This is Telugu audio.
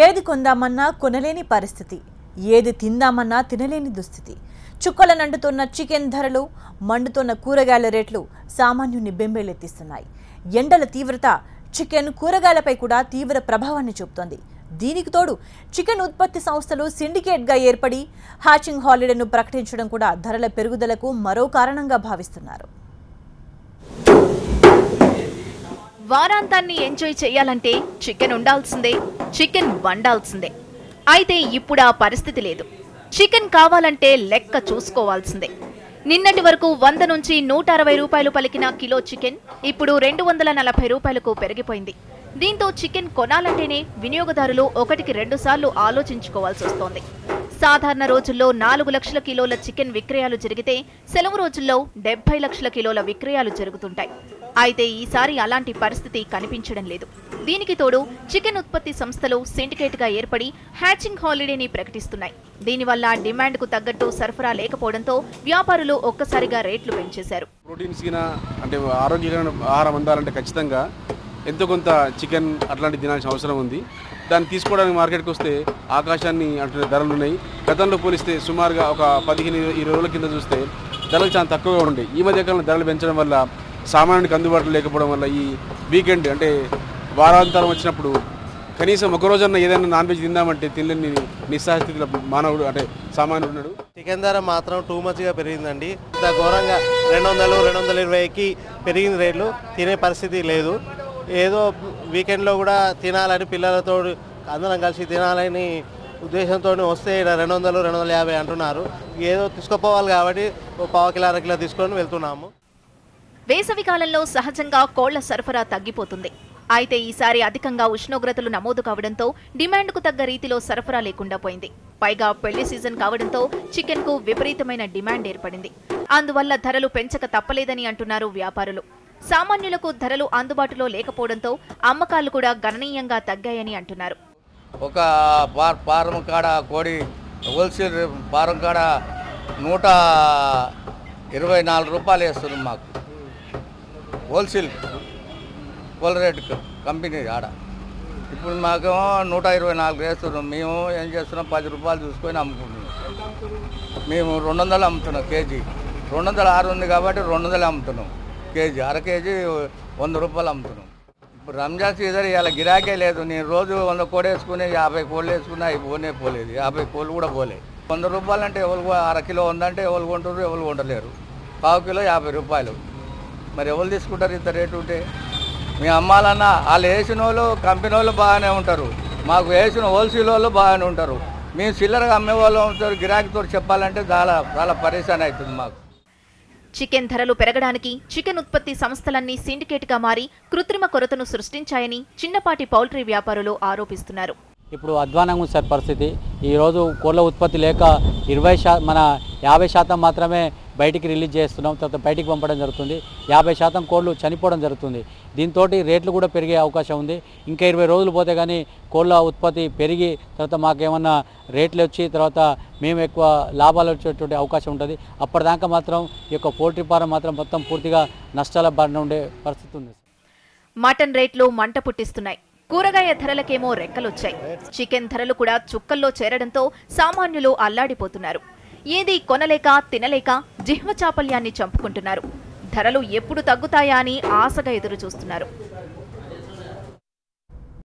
ఏది కొందామన్నా కొనలేని పరిస్థితి, ఏది తిందామన్నా తినలేని దుస్థితి. చుక్కల నండుతున్న చికెన్ ధరలు, మండుతున్న కూరగాయల రేట్లు సామాన్యుని బెంబేలెత్తిస్తున్నాయి. ఎండల తీవ్రత చికెన్ కూరగాయలపై కూడా తీవ్ర ప్రభావాన్ని చూపుతోంది. దీనికి తోడు చికెన్ ఉత్పత్తి సంస్థలు సిండికేట్గా ఏర్పడి హ్యాచింగ్ హాలిడేను ప్రకటించడం కూడా ధరల పెరుగుదలకు మరో కారణంగా భావిస్తున్నారు. వారాంతాన్ని ఎంజాయ్ చేయాలంటే చికెన్ ఉండాల్సిందే, చికెన్ వండాల్సిందే. అయితే ఇప్పుడు ఆ పరిస్థితి లేదు. చికెన్ కావాలంటే లెక్క చూసుకోవాల్సిందే. నిన్నటి వరకు 100 నుంచి 160 రూపాయలు పలికిన కిలో చికెన్ ఇప్పుడు 240 రూపాయలకు పెరిగిపోయింది. దీంతో చికెన్ కొనాలంటేనే వినియోగదారులు 1కి 2 సార్లు ఆలోచించుకోవాల్సి వస్తోంది. సాధారణ రోజుల్లో 4 లక్షల కిలోల చికెన్ విక్రయాలు జరిగితే సెలవు రోజుల్లో 70 లక్షల కిలోల విక్రయాలు జరుగుతుంటాయి. అయితే ఈసారి అలాంటి పరిస్థితి కనిపించడం లేదు. దీనికి తోడు చికెన్ ఉత్పత్తి సంస్థలు సిండికేట్గా ఏర్పడి హ్యాచింగ్ హాలిడేని ప్రకటిస్తున్నాయి. దీనివల్ల డిమాండ్కు తగ్గట్టు సరఫరా లేకపోవడంతో వ్యాపారులు ఒక్కసారిగా రేట్లు పెంచేశారు. ప్రోటీన్స్ అంటే ఆరోగ్యకరమైన ఆహారం అందాలంటే ఖచ్చితంగా ఎంతో కొంత చికెన్ అట్లాంటివి తినాల్సిన అవసరం ఉంది. దాన్ని తీసుకోవడానికి మార్కెట్కి వస్తే ఆకాశాన్ని అంటే ధరలు ఉన్నాయి. గతంలో పోలిస్తే సుమారుగా ఒక 15-20 రోజుల కింద చూస్తే ధరలు చాలా తక్కువగా ఉండే. ఈ మధ్యకాలంలో ధరలు పెంచడం వల్ల సామాన్యునికి అందుబాటులో లేకపోవడం వల్ల ఈ వీకెండ్ అంటే వారాంతరం వచ్చినప్పుడు కనీసం ఒక రోజన్నా ఏదైనా నాన్ వెజ్ తిందామంటే తినలేని నిస్సహాయస్థితిలో మానవుడు అంటే సామాన్యుడు ఉన్నాడు. చికెన్ ధర మాత్రం టూ మచ్గా పెరిగిందండి. ఇంత ఘోరంగా 200-220కి పెరిగిన రేట్లు తినే పరిస్థితి లేదు. ఏదో వీకెండ్లో కూడా తినాలని పిల్లలతో అందరం కలిసి తినాలని ఉద్దేశంతో వస్తే 200-250 అంటున్నారు. ఏదో తీసుకుపోవాలి కాబట్టి ఓ 1/4 కిలో 1/2 కిలో తీసుకొని వెళ్తున్నాము. వేసవి కాలంలో సహజంగా కోళ్ల సరఫరా తగ్గిపోతుంది. అయితే ఈసారి అధికంగా ఉష్ణోగ్రతలు నమోదు కావడంతో డిమాండ్కు తగ్గ రీతిలో సరఫరా లేకుండా పోయింది. పైగా పెళ్లి సీజన్ కావడంతో చికెన్కు విపరీతమైన డిమాండ్ ఏర్పడింది. అందువల్ల ధరలు పెంచక తప్పలేదని అంటున్నారు వ్యాపారులు. సామాన్యులకు ధరలు అందుబాటులో లేకపోవడంతో అమ్మకాలు కూడా గణనీయంగా తగ్గాయని అంటున్నారు. ఒక పారం కాడ కోడి హోల్సేల్ పారం కాడ 124 రూపాయలు వేస్తున్నాం మాకు హోల్సేల్ కోళ్ళ రేటు కంపెనీ ఆడ. ఇప్పుడు మాకేమో 124 వేస్తున్నాం. మేము ఏం చేస్తున్నాం 10 రూపాయలు చూసుకొని అమ్ముకుంటున్నాం. మేము 200 అమ్ముతున్నాం కేజీ. 206 ఉంది కాబట్టి 200 అమ్ముతున్నాం కేజీ. అర కేజీ 100 రూపాయలు అమ్ముతున్నాం. ఇప్పుడు రంజాన్ సీజన్ ఇలా గిరాకే లేదు. నేను రోజు 100 కోడి వేసుకుని 50 కోళ్ళు వేసుకున్నా అవి పోనే పోలేదు. 50 కోళ్ళు కూడా పోలే. 100 రూపాయలు అంటే ఎవరు అర కిలో ఉందంటే ఎవరు కొంటారు, ఎవరు కొంటలేరు. 1/4 కిలో 50 రూపాయలు. మరి ఎవరు తీసుకుంటారు ఇంత రేటు ఉంటే? మేము అమ్మాలన్నా వాళ్ళు వేసిన వాళ్ళు కంపెనీ వాళ్ళు బాగానే ఉంటారు, మాకు వేసిన హోల్సేల్ వాళ్ళు బాగానే ఉంటారు. మేము చిల్లరగా అమ్మే వాళ్ళు ఉంటారు. గిరాకీతో చెప్పాలంటే చాలా పరేషాన్ అవుతుంది మాకు. చికెన్ ధరలు పెరగడానికి చికెన్ ఉత్పత్తి సంస్థలన్నీ సిండికేట్గా మారి కృత్రిమ కొరతను సృష్టించాయని చిన్నపాటి పౌల్ట్రీ వ్యాపారులు ఆరోపిస్తున్నారు. ఇప్పుడు అధ్వానంగా ఉంది సార్ పరిస్థితి. ఈరోజు కోళ్ళ ఉత్పత్తి లేక 50% మాత్రమే బయటికి రిలీజ్ చేస్తున్నాం, తర్వాత బయటికి పంపడం జరుగుతుంది. 50% కోళ్ళు చనిపోవడం జరుగుతుంది. దీంతో రేట్లు కూడా పెరిగే అవకాశం ఉంది. ఇంకా 20 రోజులు పోతే కానీ కోళ్ళ ఉత్పత్తి పెరిగి తర్వాత మాకేమన్నా రేట్లు వచ్చి తర్వాత మేము ఎక్కువ లాభాలు వచ్చేటువంటి అవకాశం ఉంటుంది. అప్పటిదాకా మాత్రం ఈ యొక్క పోల్ట్రీ ఫారం మాత్రం మొత్తం పూర్తిగా నష్టాల బారిన ఉండే పరిస్థితి ఉంది. మటన్ రేట్లు మంట పుట్టిస్తున్నాయి. కూరగాయ ధరలకేమో రెక్కలొచ్చాయి. చికెన్ ధరలు కూడా చుక్కల్లో చేరడంతో సామాన్యులు అల్లాడిపోతున్నారు. ఏది కొనలేక తినలేక జిహ్వ చాపల్యాన్ని చంపుకుంటున్నారు. ధరలు ఎప్పుడు తగ్గుతాయా అని ఆశగా ఎదురు చూస్తున్నారు.